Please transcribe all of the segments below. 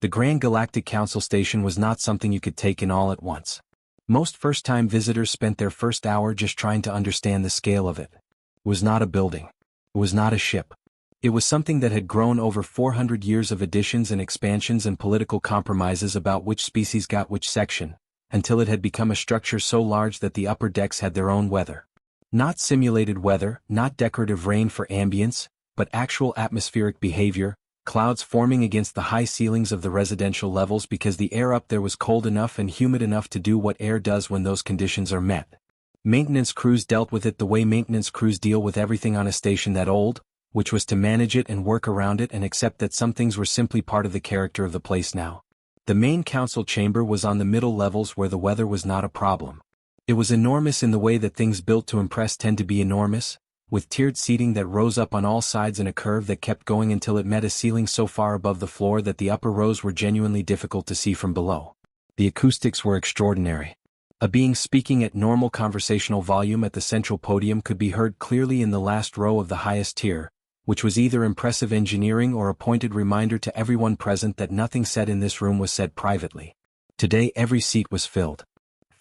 The Grand Galactic Council Station was not something you could take in all at once. Most first-time visitors spent their first hour just trying to understand the scale of it. It was not a building. It was not a ship. It was something that had grown over 400 years of additions and expansions and political compromises about which species got which section, until it had become a structure so large that the upper decks had their own weather. Not simulated weather, not decorative rain for ambience, but actual atmospheric behavior, clouds forming against the high ceilings of the residential levels because the air up there was cold enough and humid enough to do what air does when those conditions are met. Maintenance crews dealt with it the way maintenance crews deal with everything on a station that old, which was to manage it and work around it and accept that some things were simply part of the character of the place now. The main council chamber was on the middle levels where the weather was not a problem. It was enormous in the way that things built to impress tend to be enormous, with tiered seating that rose up on all sides in a curve that kept going until it met a ceiling so far above the floor that the upper rows were genuinely difficult to see from below. The acoustics were extraordinary. A being speaking at normal conversational volume at the central podium could be heard clearly in the last row of the highest tier, which was either impressive engineering or a pointed reminder to everyone present that nothing said in this room was said privately. Today every seat was filled.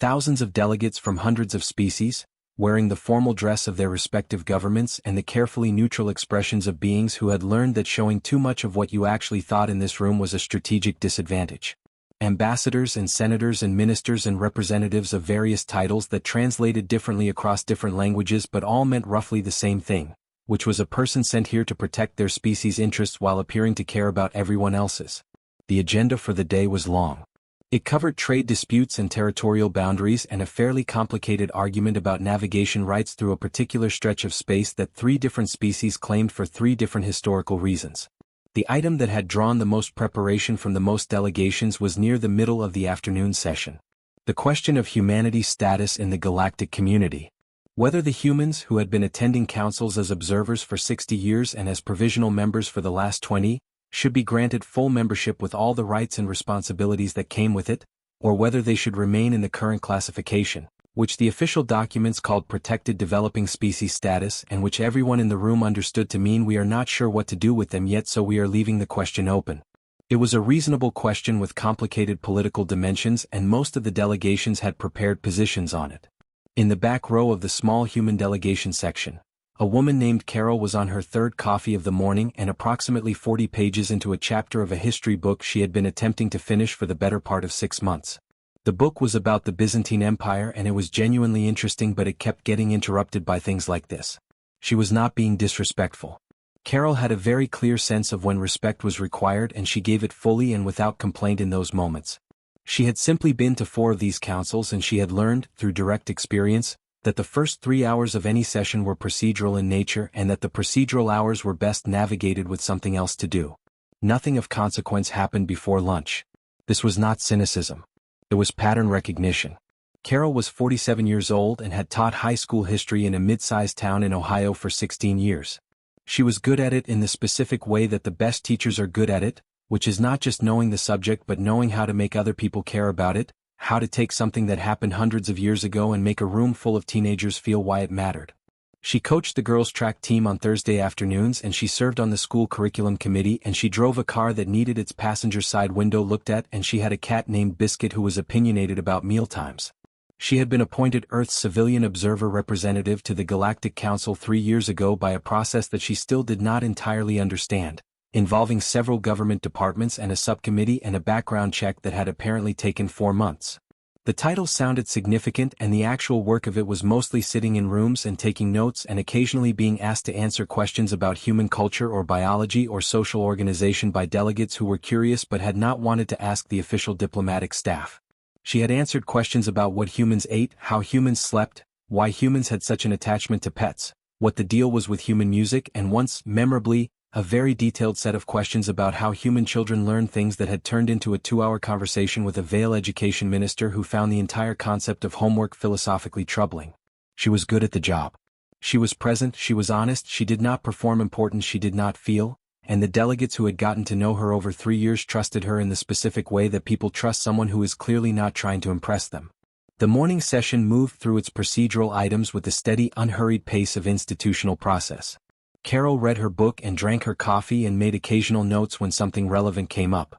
Thousands of delegates from hundreds of species, wearing the formal dress of their respective governments and the carefully neutral expressions of beings who had learned that showing too much of what you actually thought in this room was a strategic disadvantage. Ambassadors and senators and ministers and representatives of various titles that translated differently across different languages but all meant roughly the same thing, which was a person sent here to protect their species' interests while appearing to care about everyone else's. The agenda for the day was long. It covered trade disputes and territorial boundaries and a fairly complicated argument about navigation rights through a particular stretch of space that 3 different species claimed for 3 different historical reasons. The item that had drawn the most preparation from the most delegations was near the middle of the afternoon session. The question of humanity's status in the galactic community. Whether the humans who had been attending councils as observers for 60 years and as provisional members for the last 20, should be granted full membership with all the rights and responsibilities that came with it, or whether they should remain in the current classification, which the official documents called Protected Developing Species Status and which everyone in the room understood to mean we are not sure what to do with them yet, so we are leaving the question open. It was a reasonable question with complicated political dimensions and most of the delegations had prepared positions on it. In the back row of the small human delegation section, a woman named Carol was on her 3rd coffee of the morning and approximately 40 pages into a chapter of a history book she had been attempting to finish for the better part of 6 months. The book was about the Byzantine Empire and it was genuinely interesting, but it kept getting interrupted by things like this. She was not being disrespectful. Carol had a very clear sense of when respect was required and she gave it fully and without complaint in those moments. She had simply been to 4 of these councils and she had learned, through direct experience, that the first 3 hours of any session were procedural in nature and that the procedural hours were best navigated with something else to do. Nothing of consequence happened before lunch. This was not cynicism. It was pattern recognition. Carol was 47 years old and had taught high school history in a mid-sized town in Ohio for 16 years. She was good at it in the specific way that the best teachers are good at it, which is not just knowing the subject but knowing how to make other people care about it, how to take something that happened hundreds of years ago and make a room full of teenagers feel why it mattered. She coached the girls' track team on Thursday afternoons and she served on the school curriculum committee and she drove a car that needed its passenger side window looked at and she had a cat named Biscuit who was opinionated about mealtimes. She had been appointed Earth's civilian observer representative to the Galactic Council 3 years ago by a process that she still did not entirely understand, involving several government departments and a subcommittee and a background check that had apparently taken 4 months. The title sounded significant and the actual work of it was mostly sitting in rooms and taking notes and occasionally being asked to answer questions about human culture or biology or social organization by delegates who were curious but had not wanted to ask the official diplomatic staff. She had answered questions about what humans ate, how humans slept, why humans had such an attachment to pets, what the deal was with human music, and once, memorably, a very detailed set of questions about how human children learn things that had turned into a 2-hour conversation with a Vale education minister who found the entire concept of homework philosophically troubling. She was good at the job. She was present, she was honest, she did not perform importance she did not feel, and the delegates who had gotten to know her over 3 years trusted her in the specific way that people trust someone who is clearly not trying to impress them. The morning session moved through its procedural items with the steady, unhurried pace of institutional process. Carol read her book and drank her coffee and made occasional notes when something relevant came up.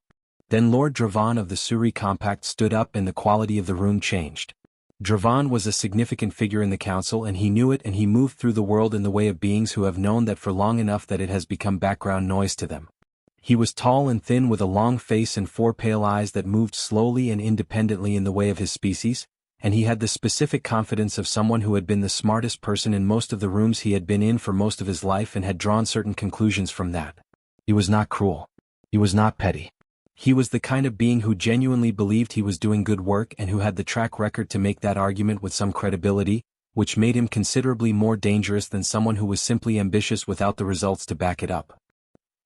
Then Lord Dravan of the Suri Compact stood up and the quality of the room changed. Dravan was a significant figure in the council and he knew it, and he moved through the world in the way of beings who have known that for long enough that it has become background noise to them. He was tall and thin with a long face and 4 pale eyes that moved slowly and independently in the way of his species, and he had the specific confidence of someone who had been the smartest person in most of the rooms he had been in for most of his life and had drawn certain conclusions from that. He was not cruel. He was not petty. He was the kind of being who genuinely believed he was doing good work and who had the track record to make that argument with some credibility, which made him considerably more dangerous than someone who was simply ambitious without the results to back it up.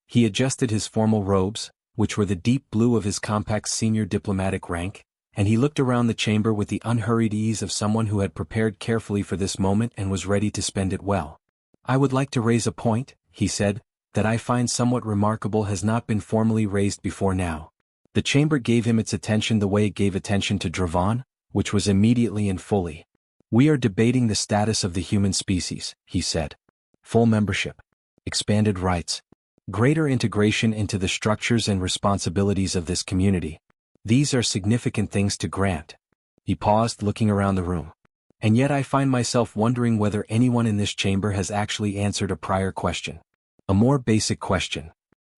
He adjusted his formal robes, which were the deep blue of his compact's senior diplomatic rank, and he looked around the chamber with the unhurried ease of someone who had prepared carefully for this moment and was ready to spend it well. "I would like to raise a point," he said, "that I find somewhat remarkable has not been formally raised before now." The chamber gave him its attention the way it gave attention to Dravan, which was immediately and fully. "We are debating the status of the human species," he said. "Full membership. Expanded rights. Greater integration into the structures and responsibilities of this community. These are significant things to grant." He paused, looking around the room. "And yet I find myself wondering whether anyone in this chamber has actually answered a prior question. A more basic question."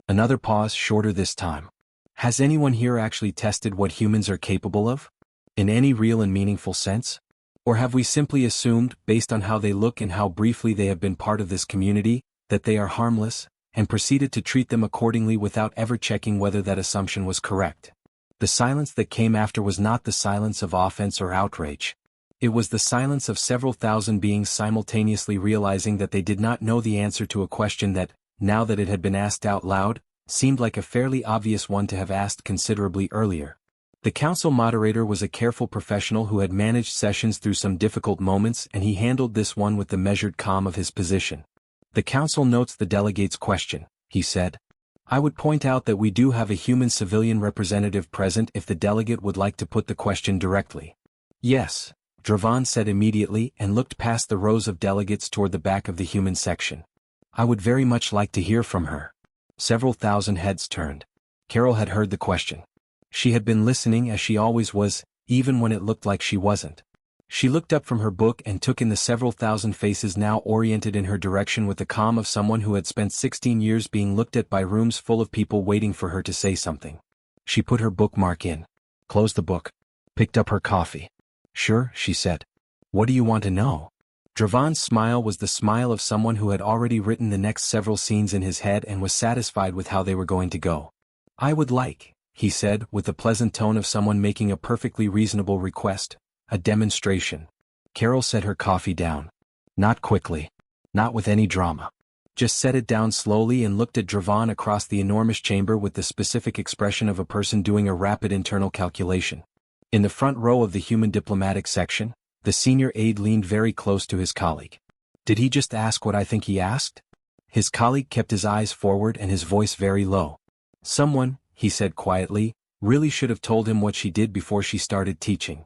Another pause, shorter this time. "Has anyone here actually tested what humans are capable of? In any real and meaningful sense? Or have we simply assumed, based on how they look and how briefly they have been part of this community, that they are harmless, and proceeded to treat them accordingly without ever checking whether that assumption was correct?" The silence that came after was not the silence of offense or outrage. It was the silence of several thousand beings simultaneously realizing that they did not know the answer to a question that, now that it had been asked out loud, seemed like a fairly obvious one to have asked considerably earlier. The council moderator was a careful professional who had managed sessions through some difficult moments, and he handled this one with the measured calm of his position. "The council notes the delegate's question," he said. "I would point out that we do have a human civilian representative present if the delegate would like to put the question directly." "Yes," Dravan said immediately and looked past the rows of delegates toward the back of the human section. "I would very much like to hear from her." Several thousand heads turned. Carol had heard the question. She had been listening as she always was, even when it looked like she wasn't. She looked up from her book and took in the several thousand faces now oriented in her direction with the calm of someone who had spent 16 years being looked at by rooms full of people waiting for her to say something. She put her bookmark in, closed the book, picked up her coffee. "Sure," she said. "What do you want to know?" Dravan's smile was the smile of someone who had already written the next several scenes in his head and was satisfied with how they were going to go. "I would like," he said, with the pleasant tone of someone making a perfectly reasonable request, "a demonstration." Carol set her coffee down. Not quickly. Not with any drama. Just set it down slowly and looked at Dravan across the enormous chamber with the specific expression of a person doing a rapid internal calculation. In the front row of the human diplomatic section, the senior aide leaned very close to his colleague. "Did he just ask what I think he asked?" His colleague kept his eyes forward and his voice very low. "Someone," he said quietly, "really should have told him what she did before she started teaching."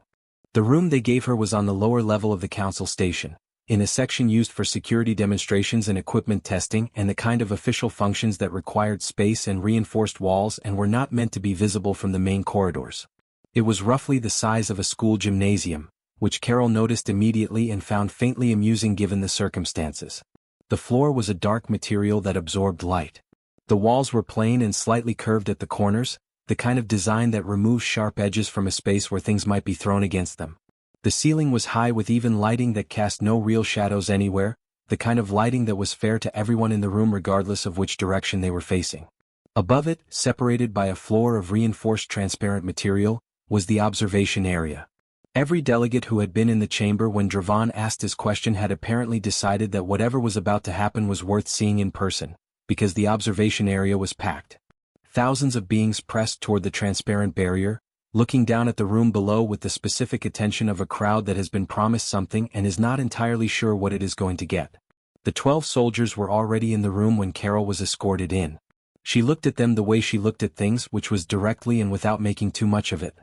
The room they gave her was on the lower level of the council station, in a section used for security demonstrations and equipment testing and the kind of official functions that required space and reinforced walls and were not meant to be visible from the main corridors. It was roughly the size of a school gymnasium, which Carol noticed immediately and found faintly amusing given the circumstances. The floor was a dark material that absorbed light. The walls were plain and slightly curved at the corners, the kind of design that removes sharp edges from a space where things might be thrown against them. The ceiling was high with even lighting that cast no real shadows anywhere, the kind of lighting that was fair to everyone in the room regardless of which direction they were facing. Above it, separated by a floor of reinforced transparent material, was the observation area. Every delegate who had been in the chamber when Dravan asked his question had apparently decided that whatever was about to happen was worth seeing in person, because the observation area was packed. Thousands of beings pressed toward the transparent barrier, looking down at the room below with the specific attention of a crowd that has been promised something and is not entirely sure what it is going to get. The 12 soldiers were already in the room when Carol was escorted in. She looked at them the way she looked at things, which was directly and without making too much of it.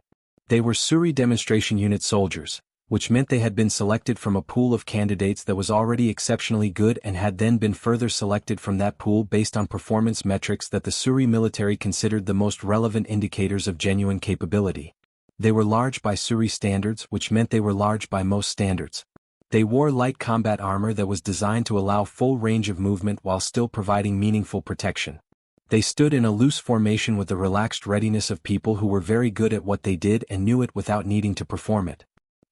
They were Suri demonstration unit soldiers, which meant they had been selected from a pool of candidates that was already exceptionally good and had then been further selected from that pool based on performance metrics that the Suri military considered the most relevant indicators of genuine capability. They were large by Suri standards, which meant they were large by most standards. They wore light combat armor that was designed to allow full range of movement while still providing meaningful protection. They stood in a loose formation with the relaxed readiness of people who were very good at what they did and knew it without needing to perform it.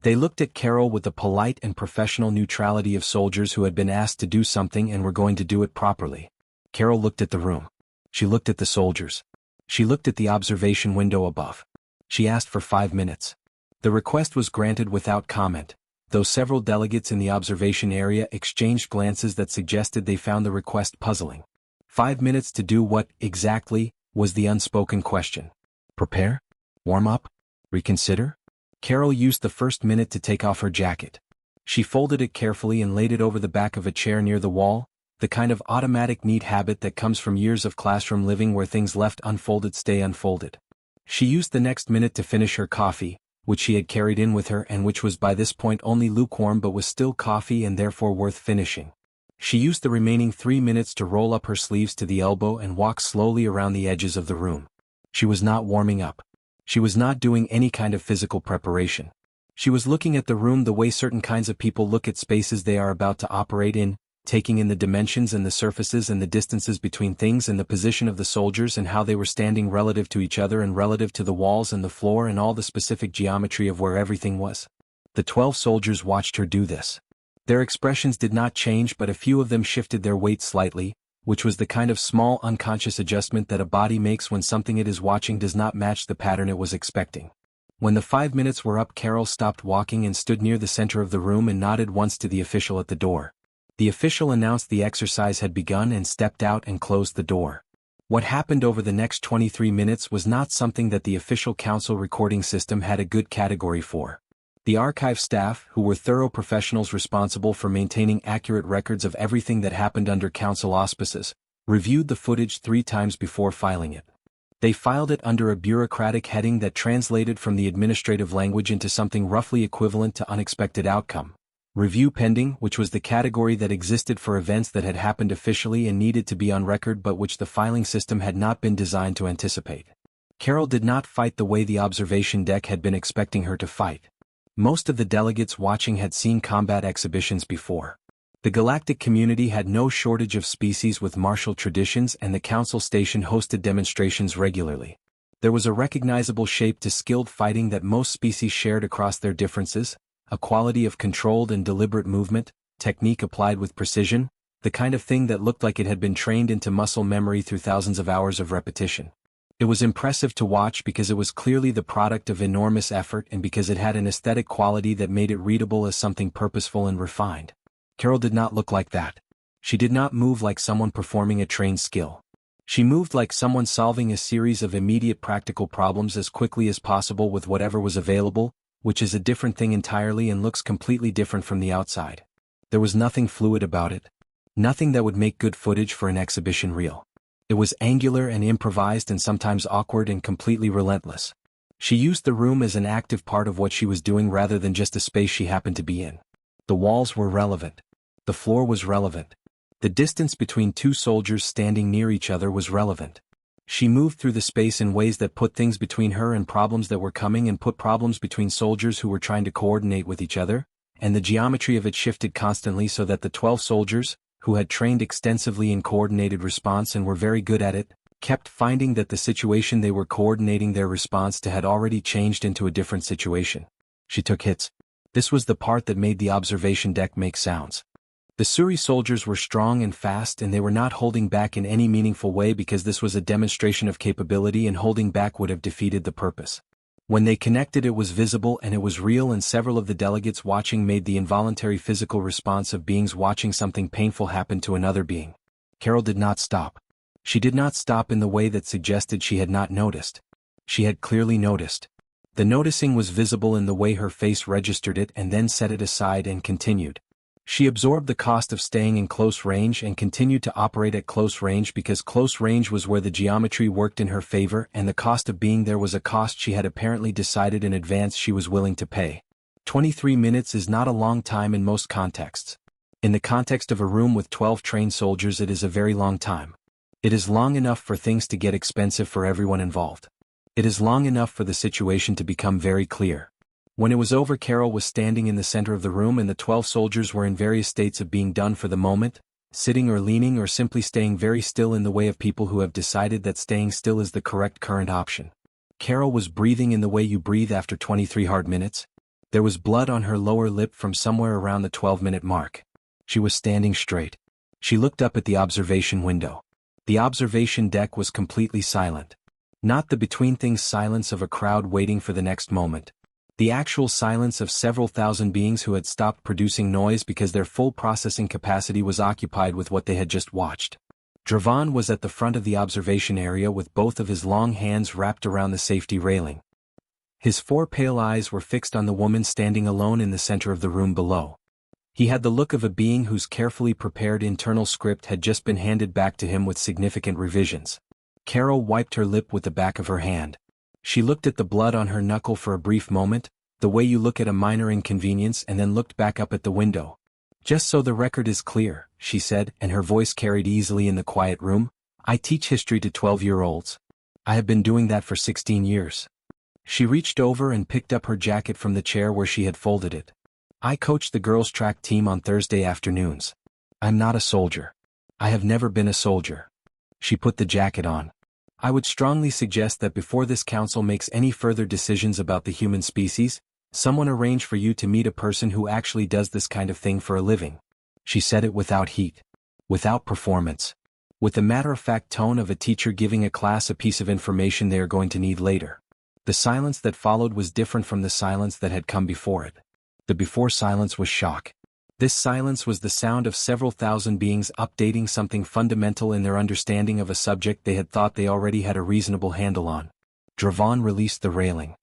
They looked at Carol with the polite and professional neutrality of soldiers who had been asked to do something and were going to do it properly. Carol looked at the room. She looked at the soldiers. She looked at the observation window above. She asked for 5 minutes. The request was granted without comment, though several delegates in the observation area exchanged glances that suggested they found the request puzzling. 5 minutes to do what, exactly, was the unspoken question. Prepare? Warm up? Reconsider? Carol used the first minute to take off her jacket. She folded it carefully and laid it over the back of a chair near the wall, the kind of automatic neat habit that comes from years of classroom living where things left unfolded stay unfolded. She used the next minute to finish her coffee, which she had carried in with her and which was by this point only lukewarm but was still coffee and therefore worth finishing. She used the remaining 3 minutes to roll up her sleeves to the elbow and walk slowly around the edges of the room. She was not warming up. She was not doing any kind of physical preparation. She was looking at the room the way certain kinds of people look at spaces they are about to operate in, taking in the dimensions and the surfaces and the distances between things and the position of the soldiers and how they were standing relative to each other and relative to the walls and the floor and all the specific geometry of where everything was. The 12 soldiers watched her do this. Their expressions did not change, but a few of them shifted their weight slightly, which was the kind of small unconscious adjustment that a body makes when something it is watching does not match the pattern it was expecting. When the 5 minutes were up, Carol stopped walking and stood near the center of the room and nodded once to the official at the door. The official announced the exercise had begun and stepped out and closed the door. What happened over the next 23 minutes was not something that the official council recording system had a good category for. The archive staff, who were thorough professionals responsible for maintaining accurate records of everything that happened under council auspices, reviewed the footage 3 times before filing it. They filed it under a bureaucratic heading that translated from the administrative language into something roughly equivalent to unexpected outcome. Review pending, which was the category that existed for events that had happened officially and needed to be on record but which the filing system had not been designed to anticipate. Carol did not fight the way the observation deck had been expecting her to fight. Most of the delegates watching had seen combat exhibitions before. The galactic community had no shortage of species with martial traditions and the council station hosted demonstrations regularly. There was a recognizable shape to skilled fighting that most species shared across their differences, a quality of controlled and deliberate movement, technique applied with precision, the kind of thing that looked like it had been trained into muscle memory through thousands of hours of repetition. It was impressive to watch because it was clearly the product of enormous effort and because it had an aesthetic quality that made it readable as something purposeful and refined. Carol did not look like that. She did not move like someone performing a trained skill. She moved like someone solving a series of immediate practical problems as quickly as possible with whatever was available, which is a different thing entirely and looks completely different from the outside. There was nothing fluid about it. Nothing that would make good footage for an exhibition reel. It was angular and improvised and sometimes awkward and completely relentless. She used the room as an active part of what she was doing rather than just a space she happened to be in. The walls were relevant. The floor was relevant. The distance between 2 soldiers standing near each other was relevant. She moved through the space in ways that put things between her and problems that were coming and put problems between soldiers who were trying to coordinate with each other, and the geometry of it shifted constantly so that the 12 soldiers, who had trained extensively in coordinated response and were very good at it, kept finding that the situation they were coordinating their response to had already changed into a different situation. She took hits. This was the part that made the observation deck make sounds. The Suri soldiers were strong and fast and they were not holding back in any meaningful way because this was a demonstration of capability and holding back would have defeated the purpose. When they connected, it was visible and it was real, and several of the delegates watching made the involuntary physical response of beings watching something painful happen to another being. Carol did not stop. She did not stop in the way that suggested she had not noticed. She had clearly noticed. The noticing was visible in the way her face registered it and then set it aside and continued. She absorbed the cost of staying in close range and continued to operate at close range because close range was where the geometry worked in her favor, and the cost of being there was a cost she had apparently decided in advance she was willing to pay. 23 minutes is not a long time in most contexts. In the context of a room with 12 trained soldiers, it is a very long time. It is long enough for things to get expensive for everyone involved. It is long enough for the situation to become very clear. When it was over, Carol was standing in the center of the room and the 12 soldiers were in various states of being done for the moment, sitting or leaning or simply staying very still in the way of people who have decided that staying still is the correct current option. Carol was breathing in the way you breathe after 23 hard minutes. There was blood on her lower lip from somewhere around the 12-minute mark. She was standing straight. She looked up at the observation window. The observation deck was completely silent. Not the between-things silence of a crowd waiting for the next moment. The actual silence of several thousand beings who had stopped producing noise because their full processing capacity was occupied with what they had just watched. Dravan was at the front of the observation area with both of his long hands wrapped around the safety railing. His 4 pale eyes were fixed on the woman standing alone in the center of the room below. He had the look of a being whose carefully prepared internal script had just been handed back to him with significant revisions. Carol wiped her lip with the back of her hand. She looked at the blood on her knuckle for a brief moment, the way you look at a minor inconvenience, and then looked back up at the window. "Just so the record is clear," she said, and her voice carried easily in the quiet room, "I teach history to 12-year-olds. I have been doing that for 16 years. She reached over and picked up her jacket from the chair where she had folded it. "I coach the girls' track team on Thursday afternoons. I'm not a soldier. I have never been a soldier." She put the jacket on. "I would strongly suggest that before this council makes any further decisions about the human species, someone arrange for you to meet a person who actually does this kind of thing for a living." She said it without heat, without performance, with the matter-of-fact tone of a teacher giving a class a piece of information they are going to need later. The silence that followed was different from the silence that had come before it. The before silence was shock. This silence was the sound of several thousand beings updating something fundamental in their understanding of a subject they had thought they already had a reasonable handle on. Dravan released the railing.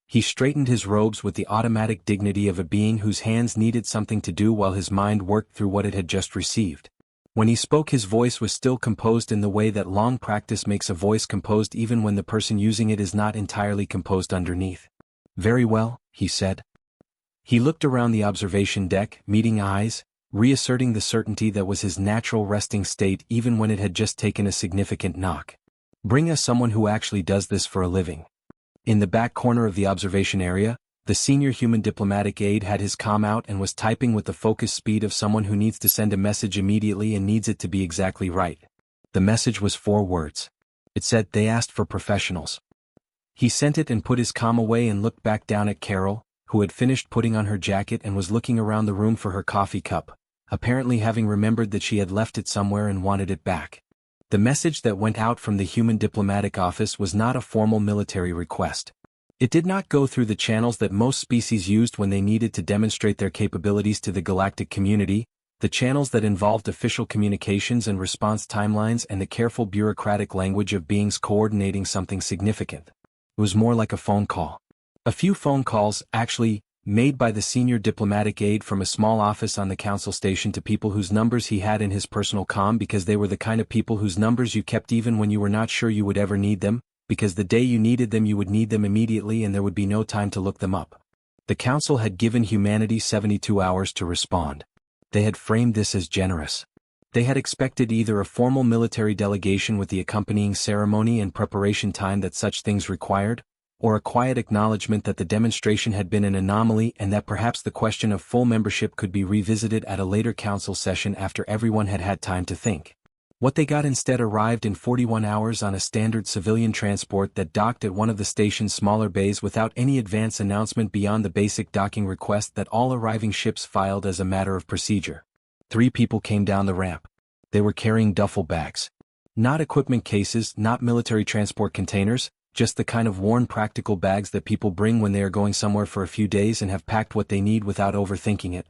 He straightened his robes with the automatic dignity of a being whose hands needed something to do while his mind worked through what it had just received. When he spoke, his voice was still composed in the way that long practice makes a voice composed even when the person using it is not entirely composed underneath. "Very well," he said. He looked around the observation deck, meeting eyes, reasserting the certainty that was his natural resting state even when it had just taken a significant knock. "Bring us someone who actually does this for a living." In the back corner of the observation area, the senior human diplomatic aide had his comm out and was typing with the focused speed of someone who needs to send a message immediately and needs it to be exactly right. The message was 4 words. It said, "They asked for professionals." He sent it and put his comm away and looked back down at Carol, who had finished putting on her jacket and was looking around the room for her coffee cup, apparently having remembered that she had left it somewhere and wanted it back. The message that went out from the human diplomatic office was not a formal military request. It did not go through the channels that most species used when they needed to demonstrate their capabilities to the galactic community, the channels that involved official communications and response timelines and the careful bureaucratic language of beings coordinating something significant. It was more like a phone call. A few phone calls, actually, made by the senior diplomatic aide from a small office on the council station to people whose numbers he had in his personal comm because they were the kind of people whose numbers you kept even when you were not sure you would ever need them, because the day you needed them you would need them immediately and there would be no time to look them up. The council had given humanity 72 hours to respond. They had framed this as generous. They had expected either a formal military delegation with the accompanying ceremony and preparation time that such things required, or a quiet acknowledgement that the demonstration had been an anomaly and that perhaps the question of full membership could be revisited at a later council session after everyone had had time to think. What they got instead arrived in 41 hours on a standard civilian transport that docked at one of the station's smaller bays without any advance announcement beyond the basic docking request that all arriving ships filed as a matter of procedure. 3 people came down the ramp. They were carrying duffel bags. Not equipment cases, not military transport containers, just the kind of worn practical bags that people bring when they are going somewhere for a few days and have packed what they need without overthinking it.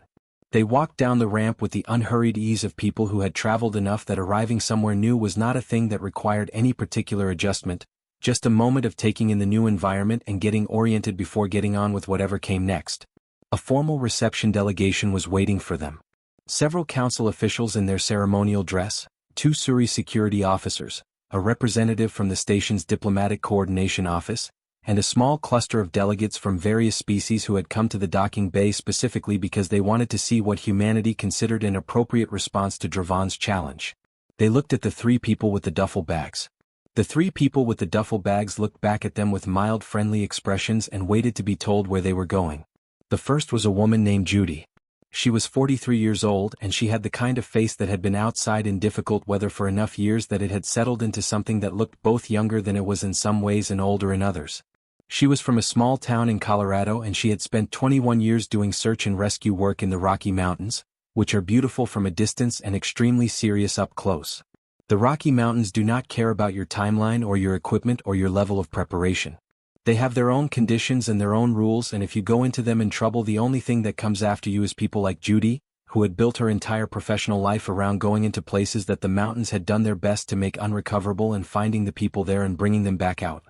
They walked down the ramp with the unhurried ease of people who had traveled enough that arriving somewhere new was not a thing that required any particular adjustment, just a moment of taking in the new environment and getting oriented before getting on with whatever came next. A formal reception delegation was waiting for them. Several council officials in their ceremonial dress, 2 Suri security officers, a representative from the station's diplomatic coordination office, and a small cluster of delegates from various species who had come to the docking bay specifically because they wanted to see what humanity considered an appropriate response to Dravan's challenge. They looked at the three people with the duffel bags. The three people with the duffel bags looked back at them with mild friendly expressions and waited to be told where they were going. The first was a woman named Judy. She was 43 years old and she had the kind of face that had been outside in difficult weather for enough years that it had settled into something that looked both younger than it was in some ways and older in others. She was from a small town in Colorado and she had spent 21 years doing search and rescue work in the Rocky Mountains, which are beautiful from a distance and extremely serious up close. The Rocky Mountains do not care about your timeline or your equipment or your level of preparation. They have their own conditions and their own rules, and if you go into them in trouble, the only thing that comes after you is people like Judy, who had built her entire professional life around going into places that the mountains had done their best to make unrecoverable and finding the people there and bringing them back out.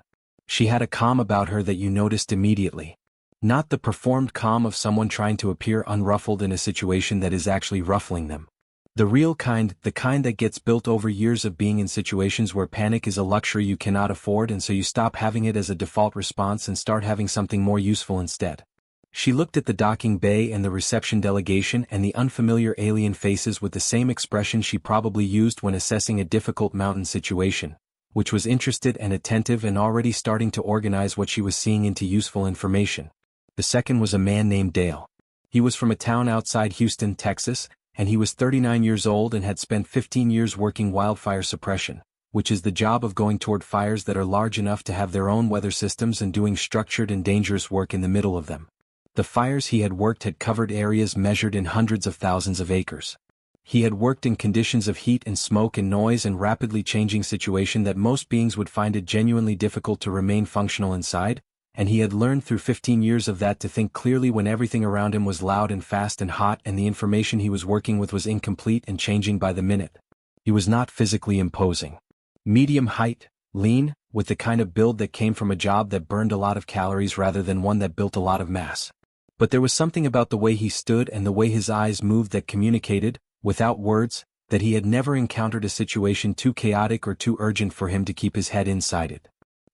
She had a calm about her that you noticed immediately. Not the performed calm of someone trying to appear unruffled in a situation that is actually ruffling them. The real kind, the kind that gets built over years of being in situations where panic is a luxury you cannot afford, and so you stop having it as a default response and start having something more useful instead. She looked at the docking bay and the reception delegation and the unfamiliar alien faces with the same expression she probably used when assessing a difficult mountain situation, which was interested and attentive and already starting to organize what she was seeing into useful information. The second was a man named Dale. He was from a town outside Houston, Texas, and he was 39 years old and had spent 15 years working wildfire suppression, which is the job of going toward fires that are large enough to have their own weather systems and doing structured and dangerous work in the middle of them. The fires he had worked had covered areas measured in hundreds of thousands of acres. He had worked in conditions of heat and smoke and noise and rapidly changing situation that most beings would find it genuinely difficult to remain functional inside, and he had learned through 15 years of that to think clearly when everything around him was loud and fast and hot and the information he was working with was incomplete and changing by the minute. He was not physically imposing. Medium height, lean, with the kind of build that came from a job that burned a lot of calories rather than one that built a lot of mass. But there was something about the way he stood and the way his eyes moved that communicated, without words, that he had never encountered a situation too chaotic or too urgent for him to keep his head inside it.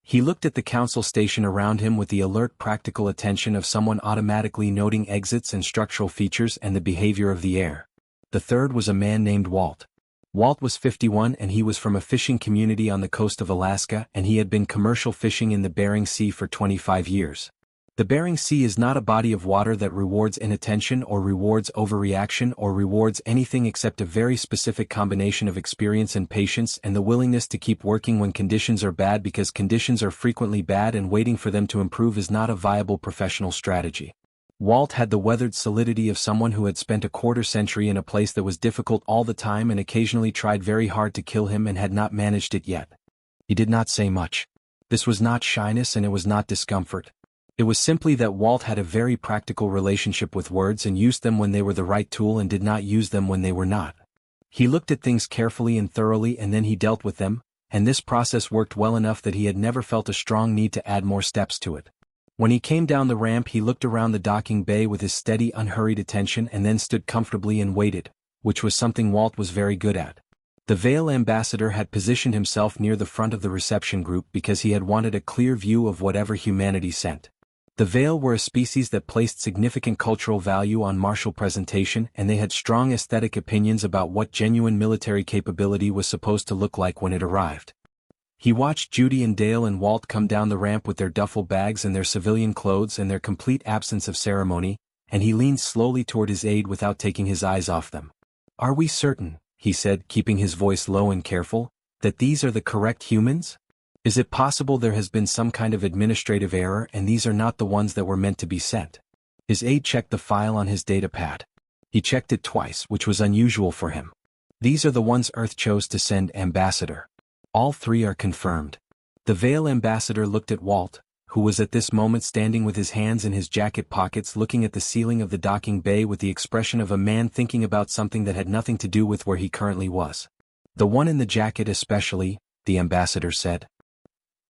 He looked at the council station around him with the alert practical attention of someone automatically noting exits and structural features and the behavior of the air. The third was a man named Walt. Walt was 51 and he was from a fishing community on the coast of Alaska, and he had been commercial fishing in the Bering Sea for 25 years. The Bering Sea is not a body of water that rewards inattention or rewards overreaction or rewards anything except a very specific combination of experience and patience and the willingness to keep working when conditions are bad, because conditions are frequently bad and waiting for them to improve is not a viable professional strategy. Walt had the weathered solidity of someone who had spent a quarter century in a place that was difficult all the time and occasionally tried very hard to kill him and had not managed it yet. He did not say much. This was not shyness and it was not discomfort. It was simply that Walt had a very practical relationship with words and used them when they were the right tool and did not use them when they were not. He looked at things carefully and thoroughly and then he dealt with them, and this process worked well enough that he had never felt a strong need to add more steps to it. When he came down the ramp, he looked around the docking bay with his steady, unhurried attention and then stood comfortably and waited, which was something Walt was very good at. The Vale ambassador had positioned himself near the front of the reception group because he had wanted a clear view of whatever humanity sent. The Vale were a species that placed significant cultural value on martial presentation, and they had strong aesthetic opinions about what genuine military capability was supposed to look like when it arrived. He watched Judy and Dale and Walt come down the ramp with their duffel bags and their civilian clothes and their complete absence of ceremony, and he leaned slowly toward his aide without taking his eyes off them. "Are we certain," he said, keeping his voice low and careful, "that these are the correct humans? Is it possible there has been some kind of administrative error and these are not the ones that were meant to be sent?" His aide checked the file on his data pad. He checked it twice, which was unusual for him. "These are the ones Earth chose to send, Ambassador. All three are confirmed." The Vale ambassador looked at Walt, who was at this moment standing with his hands in his jacket pockets looking at the ceiling of the docking bay with the expression of a man thinking about something that had nothing to do with where he currently was. "The one in the jacket especially," the ambassador said.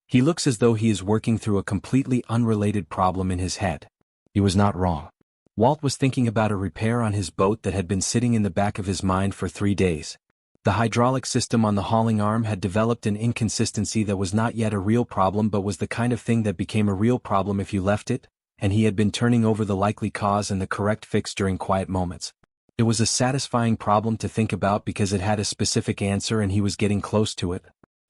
"He looks as though he is working through a completely unrelated problem in his head." He was not wrong. Walt was thinking about a repair on his boat that had been sitting in the back of his mind for 3 days. The hydraulic system on the hauling arm had developed an inconsistency that was not yet a real problem but was the kind of thing that became a real problem if you left it, and he had been turning over the likely cause and the correct fix during quiet moments. It was a satisfying problem to think about because it had a specific answer and he was getting close to it.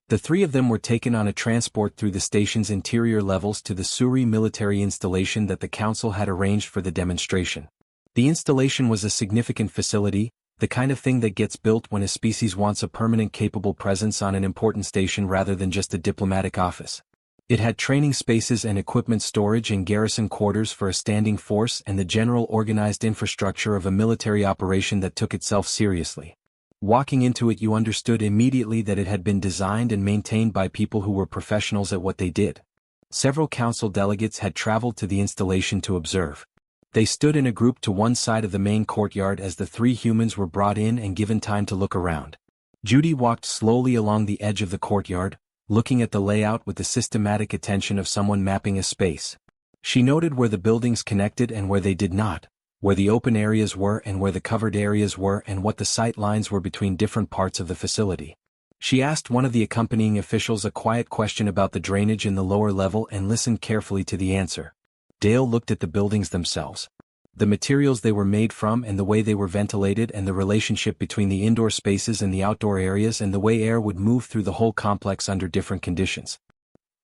The three of them were taken on a transport through the station's interior levels to the Suri military installation that the council had arranged for the demonstration. The installation was a significant facility, the kind of thing that gets built when a species wants a permanent capable presence on an important station rather than just a diplomatic office. It had training spaces and equipment storage and garrison quarters for a standing force and the general organized infrastructure of a military operation that took itself seriously. Walking into it, you understood immediately that it had been designed and maintained by people who were professionals at what they did. Several council delegates had traveled to the installation to observe. They stood in a group to one side of the main courtyard as the three humans were brought in and given time to look around. Judy walked slowly along the edge of the courtyard, looking at the layout with the systematic attention of someone mapping a space. She noted where the buildings connected and where they did not, where the open areas were and where the covered areas were and what the sight lines were between different parts of the facility. She asked one of the accompanying officials a quiet question about the drainage in the lower level and listened carefully to the answer. Dale looked at the buildings themselves. The materials they were made from and the way they were ventilated and the relationship between the indoor spaces and the outdoor areas and the way air would move through the whole complex under different conditions.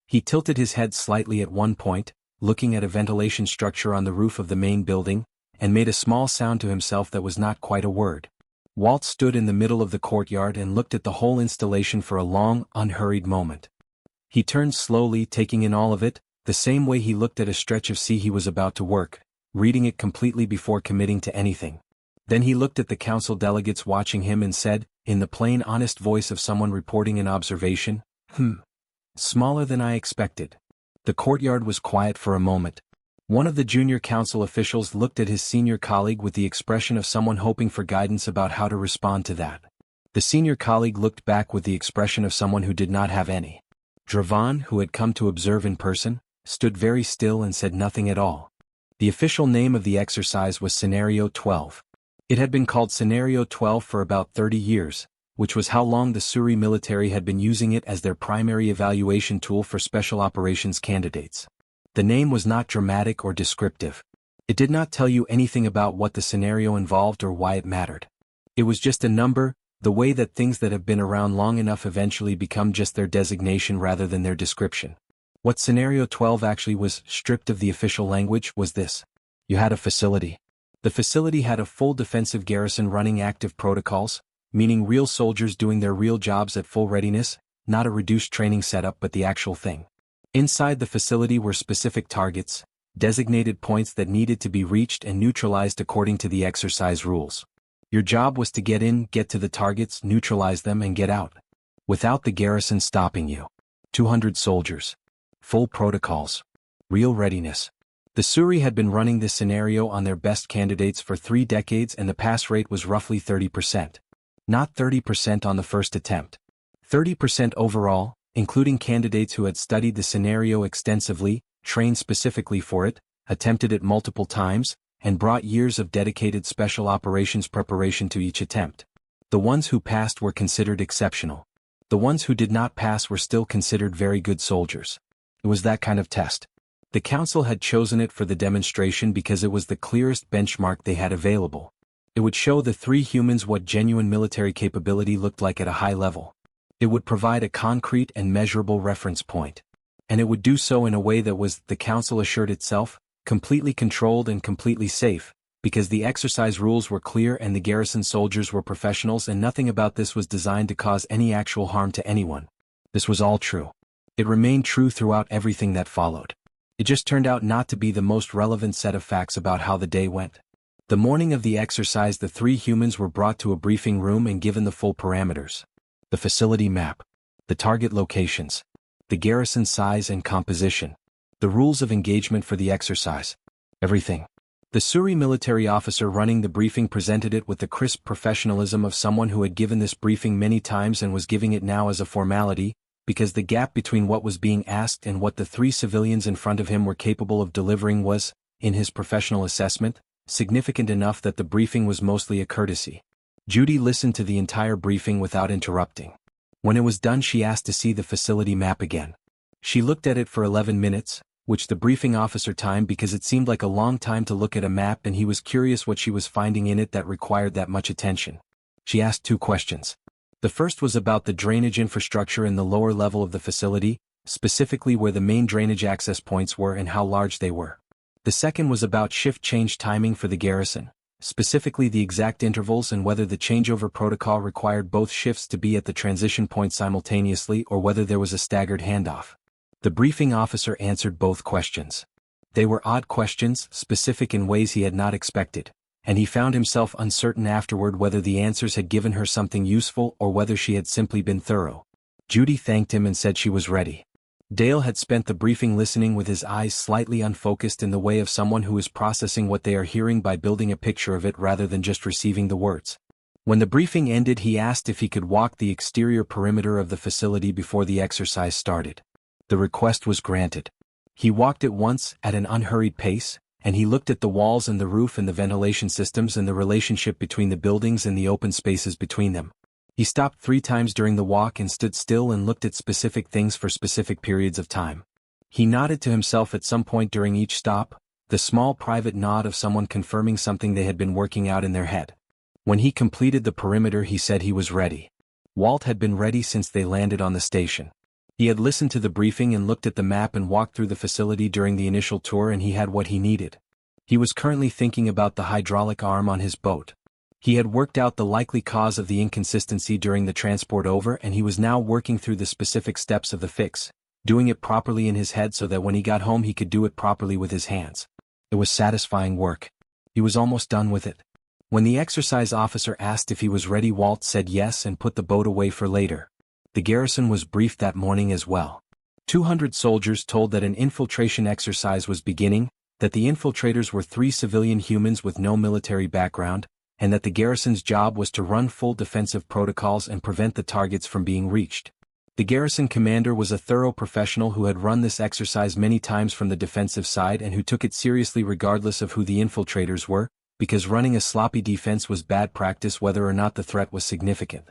He tilted his head slightly at one point, looking at a ventilation structure on the roof of the main building, and made a small sound to himself that was not quite a word. Walt stood in the middle of the courtyard and looked at the whole installation for a long, unhurried moment. He turned slowly, taking in all of it, the same way he looked at a stretch of sea he was about to work, reading it completely before committing to anything. Then he looked at the council delegates watching him and said, in the plain, honest voice of someone reporting an observation, smaller than I expected. The courtyard was quiet for a moment. One of the junior council officials looked at his senior colleague with the expression of someone hoping for guidance about how to respond to that. The senior colleague looked back with the expression of someone who did not have any. Dravan, who had come to observe in person, stood very still and said nothing at all. The official name of the exercise was Scenario 12. It had been called Scenario 12 for about 30 years, which was how long the Suri military had been using it as their primary evaluation tool for special operations candidates. The name was not dramatic or descriptive. It did not tell you anything about what the scenario involved or why it mattered. It was just a number, the way that things that have been around long enough eventually become just their designation rather than their description. What Scenario 12 actually was, stripped of the official language, was this. You had a facility. The facility had a full defensive garrison running active protocols, meaning real soldiers doing their real jobs at full readiness, not a reduced training setup but the actual thing. Inside the facility were specific targets, designated points that needed to be reached and neutralized according to the exercise rules. Your job was to get in, get to the targets, neutralize them and get out. Without the garrison stopping you. 200 soldiers. Full protocols. Real readiness. The Suri had been running this scenario on their best candidates for 3 decades and the pass rate was roughly 30%. Not 30% on the first attempt. 30% overall, including candidates who had studied the scenario extensively, trained specifically for it, attempted it multiple times, and brought years of dedicated special operations preparation to each attempt. The ones who passed were considered exceptional. The ones who did not pass were still considered very good soldiers. It was that kind of test. The council had chosen it for the demonstration because it was the clearest benchmark they had available. It would show the 3 humans what genuine military capability looked like at a high level. It would provide a concrete and measurable reference point. And it would do so in a way that was, the council assured itself, completely controlled and completely safe, because the exercise rules were clear and the garrison soldiers were professionals and nothing about this was designed to cause any actual harm to anyone. This was all true. It remained true throughout everything that followed. It just turned out not to be the most relevant set of facts about how the day went. The morning of the exercise, the 3 humans were brought to a briefing room and given the full parameters. The facility map. The target locations. The garrison size and composition. The rules of engagement for the exercise. Everything. The Suri military officer running the briefing presented it with the crisp professionalism of someone who had given this briefing many times and was giving it now as a formality, because the gap between what was being asked and what the 3 civilians in front of him were capable of delivering was, in his professional assessment, significant enough that the briefing was mostly a courtesy. Judy listened to the entire briefing without interrupting. When it was done, she asked to see the facility map again. She looked at it for 11 minutes, which the briefing officer timed because it seemed like a long time to look at a map, and he was curious what she was finding in it that required that much attention. She asked 2 questions. The first was about the drainage infrastructure in the lower level of the facility, specifically where the main drainage access points were and how large they were. The second was about shift change timing for the garrison, specifically the exact intervals and whether the changeover protocol required both shifts to be at the transition point simultaneously or whether there was a staggered handoff. The briefing officer answered both questions. They were odd questions, specific in ways he had not expected, and he found himself uncertain afterward whether the answers had given her something useful or whether she had simply been thorough. Judy thanked him and said she was ready. Dale had spent the briefing listening with his eyes slightly unfocused, in the way of someone who is processing what they are hearing by building a picture of it rather than just receiving the words. When the briefing ended, he asked if he could walk the exterior perimeter of the facility before the exercise started. The request was granted. He walked at once, at an unhurried pace, and he looked at the walls and the roof and the ventilation systems and the relationship between the buildings and the open spaces between them. He stopped 3 times during the walk and stood still and looked at specific things for specific periods of time. He nodded to himself at some point during each stop, the small private nod of someone confirming something they had been working out in their head. When he completed the perimeter, he said he was ready. Walt had been ready since they landed on the station. He had listened to the briefing and looked at the map and walked through the facility during the initial tour, and he had what he needed. He was currently thinking about the hydraulic arm on his boat. He had worked out the likely cause of the inconsistency during the transport over, and he was now working through the specific steps of the fix, doing it properly in his head so that when he got home he could do it properly with his hands. It was satisfying work. He was almost done with it. When the exercise officer asked if he was ready, Walt said yes and put the boat away for later. The garrison was briefed that morning as well. 200 soldiers told that an infiltration exercise was beginning, that the infiltrators were 3 civilian humans with no military background, and that the garrison's job was to run full defensive protocols and prevent the targets from being reached. The garrison commander was a thorough professional who had run this exercise many times from the defensive side and who took it seriously regardless of who the infiltrators were, because running a sloppy defense was bad practice whether or not the threat was significant.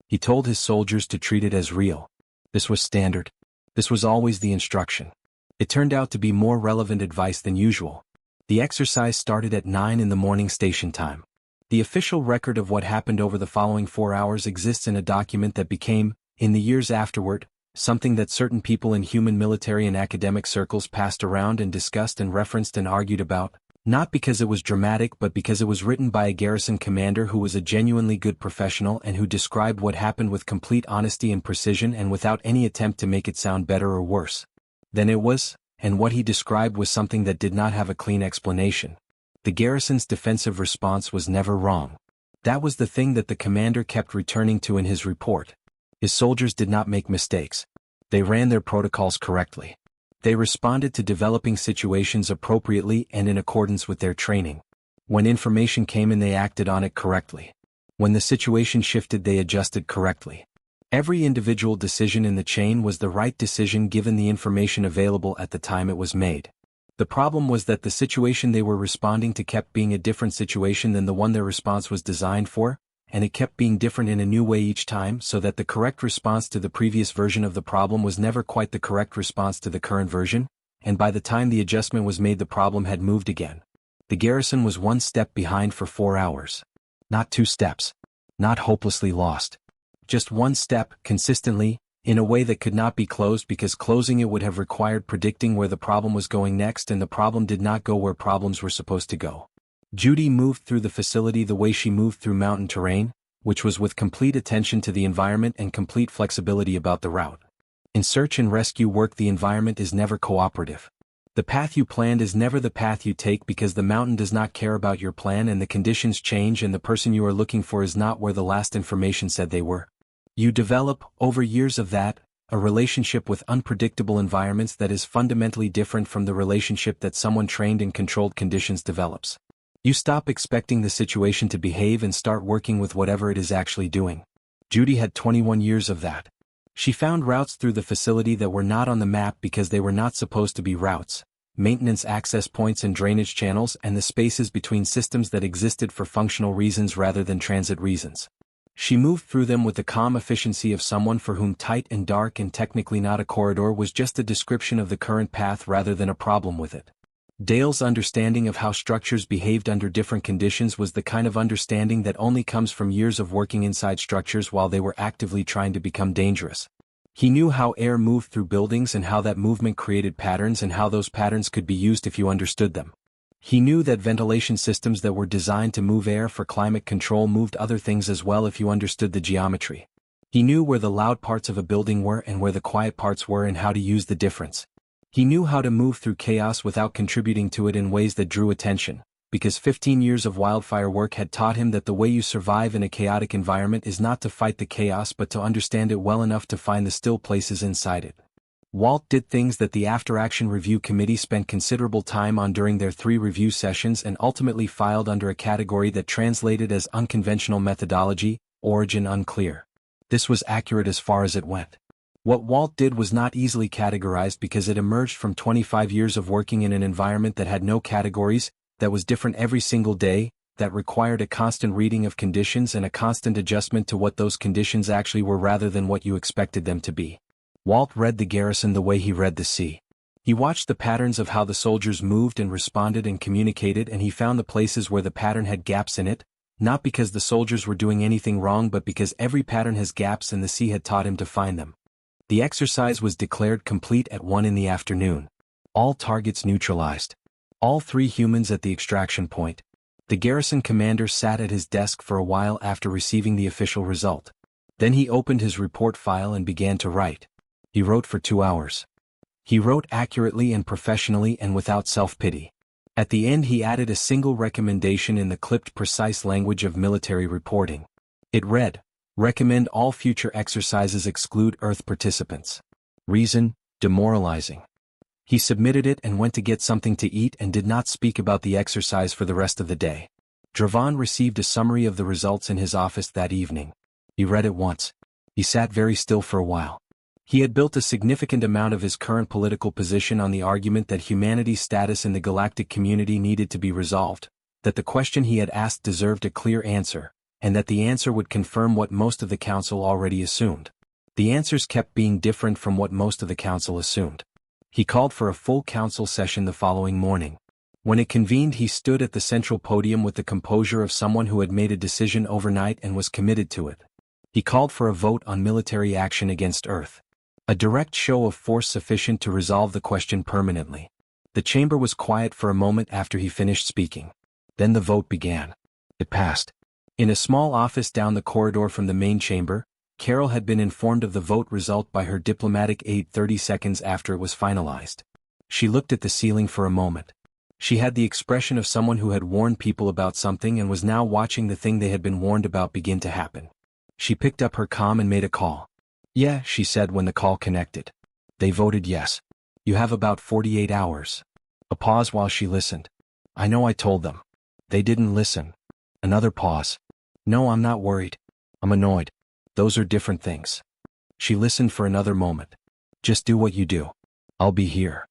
He told his soldiers to treat it as real. This was standard. This was always the instruction. It turned out to be more relevant advice than usual. The exercise started at 9 in the morning station time. The official record of what happened over the following 4 hours exists in a document that became, in the years afterward, something that certain people in human military and academic circles passed around and discussed and referenced and argued about, not because it was dramatic but because it was written by a garrison commander who was a genuinely good professional and who described what happened with complete honesty and precision and without any attempt to make it sound better or worse than it was, and what he described was something that did not have a clean explanation. The garrison's defensive response was never wrong. That was the thing that the commander kept returning to in his report. His soldiers did not make mistakes. They ran their protocols correctly. They responded to developing situations appropriately and in accordance with their training. When information came in, they acted on it correctly. When the situation shifted, they adjusted correctly. Every individual decision in the chain was the right decision given the information available at the time it was made. The problem was that the situation they were responding to kept being a different situation than the one their response was designed for, and it kept being different in a new way each time, so that the correct response to the previous version of the problem was never quite the correct response to the current version, and by the time the adjustment was made the problem had moved again. The garrison was 1 step behind for 4 hours. Not 2 steps. Not hopelessly lost. Just 1 step, consistently, in a way that could not be closed because closing it would have required predicting where the problem was going next, and the problem did not go where problems were supposed to go. Judy moved through the facility the way she moved through mountain terrain, which was with complete attention to the environment and complete flexibility about the route. In search and rescue work, the environment is never cooperative. The path you planned is never the path you take because the mountain does not care about your plan and the conditions change and the person you are looking for is not where the last information said they were. You develop, over years of that, a relationship with unpredictable environments that is fundamentally different from the relationship that someone trained in controlled conditions develops. You stop expecting the situation to behave and start working with whatever it is actually doing. Judy had 21 years of that. She found routes through the facility that were not on the map because they were not supposed to be routes, maintenance access points and drainage channels, and the spaces between systems that existed for functional reasons rather than transit reasons. She moved through them with the calm efficiency of someone for whom tight and dark and technically not a corridor was just a description of the current path rather than a problem with it. Dale's understanding of how structures behaved under different conditions was the kind of understanding that only comes from years of working inside structures while they were actively trying to become dangerous. He knew how air moved through buildings and how that movement created patterns and how those patterns could be used if you understood them. He knew that ventilation systems that were designed to move air for climate control moved other things as well if you understood the geometry. He knew where the loud parts of a building were and where the quiet parts were and how to use the difference. He knew how to move through chaos without contributing to it in ways that drew attention, because 15 years of wildfire work had taught him that the way you survive in a chaotic environment is not to fight the chaos but to understand it well enough to find the still places inside it. Walt did things that the After-Action Review Committee spent considerable time on during their 3 review sessions and ultimately filed under a category that translated as unconventional methodology, origin unclear. This was accurate as far as it went. What Walt did was not easily categorized because it emerged from 25 years of working in an environment that had no categories, that was different every single day, that required a constant reading of conditions and a constant adjustment to what those conditions actually were rather than what you expected them to be. Walt read the garrison the way he read the sea. He watched the patterns of how the soldiers moved and responded and communicated, and he found the places where the pattern had gaps in it, not because the soldiers were doing anything wrong but because every pattern has gaps and the sea had taught him to find them. The exercise was declared complete at 1 in the afternoon. All targets neutralized. All 3 humans at the extraction point. The garrison commander sat at his desk for a while after receiving the official result. Then he opened his report file and began to write. He wrote for 2 hours. He wrote accurately and professionally and without self-pity. At the end he added a single recommendation in the clipped precise language of military reporting. It read, "Recommend all future exercises exclude Earth participants. Reason, demoralizing." He submitted it and went to get something to eat and did not speak about the exercise for the rest of the day. Dravon received a summary of the results in his office that evening. He read it once. He sat very still for a while. He had built a significant amount of his current political position on the argument that humanity's status in the galactic community needed to be resolved, that the question he had asked deserved a clear answer, and that the answer would confirm what most of the council already assumed. The answers kept being different from what most of the council assumed. He called for a full council session the following morning. When it convened, he stood at the central podium with the composure of someone who had made a decision overnight and was committed to it. He called for a vote on military action against Earth. A direct show of force sufficient to resolve the question permanently. The chamber was quiet for a moment after he finished speaking. Then the vote began. It passed. In a small office down the corridor from the main chamber, Carol had been informed of the vote result by her diplomatic aide 30 seconds after it was finalized. She looked at the ceiling for a moment. She had the expression of someone who had warned people about something and was now watching the thing they had been warned about begin to happen. She picked up her comm and made a call. "Yeah," she said when the call connected. "They voted yes. You have about 48 hours. A pause while she listened. "I know I told them. They didn't listen." Another pause. "No, I'm not worried. I'm annoyed. Those are different things." She listened for another moment. "Just do what you do. I'll be here."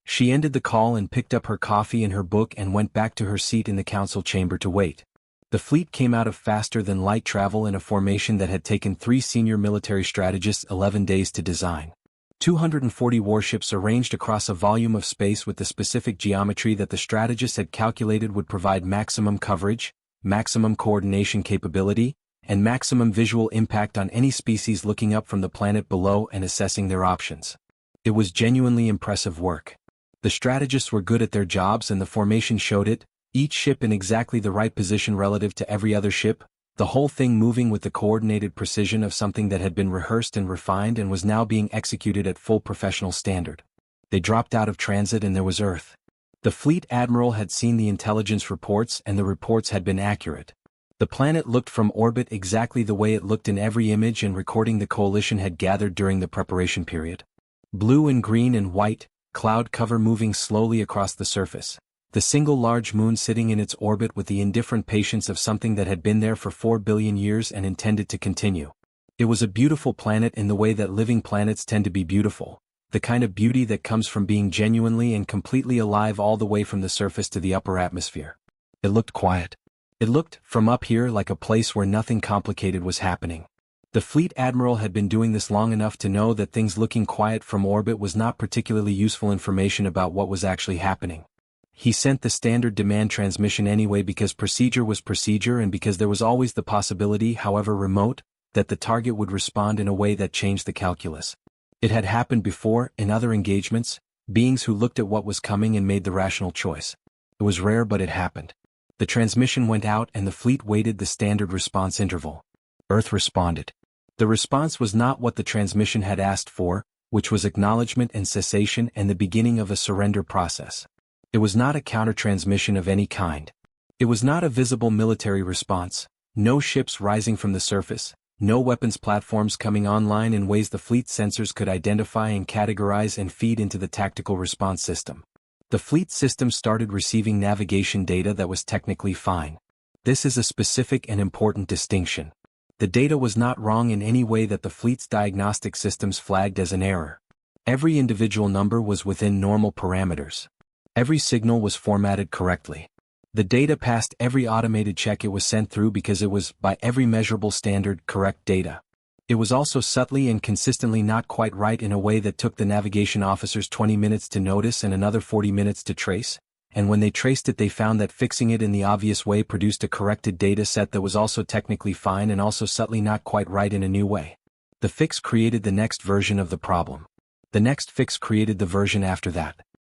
She ended the call and picked up her coffee and her book and went back to her seat in the council chamber to wait. The fleet came out of faster-than-light travel in a formation that had taken 3 senior military strategists 11 days to design. 240 warships arranged across a volume of space with the specific geometry that the strategists had calculated would provide maximum coverage, maximum coordination capability, and maximum visual impact on any species looking up from the planet below and assessing their options. It was genuinely impressive work. The strategists were good at their jobs and the formation showed it, each ship in exactly the right position relative to every other ship, the whole thing moving with the coordinated precision of something that had been rehearsed and refined and was now being executed at full professional standard. They dropped out of transit and there was Earth. The fleet admiral had seen the intelligence reports and the reports had been accurate. The planet looked from orbit exactly the way it looked in every image and recording the coalition had gathered during the preparation period. Blue and green and white, cloud cover moving slowly across the surface. The single large moon sitting in its orbit with the indifferent patience of something that had been there for 4 billion years and intended to continue. It was a beautiful planet in the way that living planets tend to be beautiful. the kind of beauty that comes from being genuinely and completely alive all the way from the surface to the upper atmosphere. It looked quiet. It looked, from up here, like a place where nothing complicated was happening. The fleet admiral had been doing this long enough to know that things looking quiet from orbit was not particularly useful information about what was actually happening. He sent the standard demand transmission anyway because procedure was procedure and because there was always the possibility, however remote, that the target would respond in a way that changed the calculus. It had happened before, in other engagements, beings who looked at what was coming and made the rational choice. It was rare, but it happened. The transmission went out and the fleet waited the standard response interval. Earth responded. The response was not what the transmission had asked for, which was acknowledgement and cessation and the beginning of a surrender process. It was not a counter-transmission of any kind. It was not a visible military response, no ships rising from the surface, no weapons platforms coming online in ways the fleet sensors could identify and categorize and feed into the tactical response system. The fleet system started receiving navigation data that was technically fine. This is a specific and important distinction. The data was not wrong in any way that the fleet's diagnostic systems flagged as an error. Every individual number was within normal parameters. Every signal was formatted correctly. The data passed every automated check it was sent through because it was, by every measurable standard, correct data. It was also subtly and consistently not quite right in a way that took the navigation officers 20 minutes to notice and another 40 minutes to trace, and when they traced it they found that fixing it in the obvious way produced a corrected data set that was also technically fine and also subtly not quite right in a new way. The fix created the next version of the problem. The next fix created the version after that.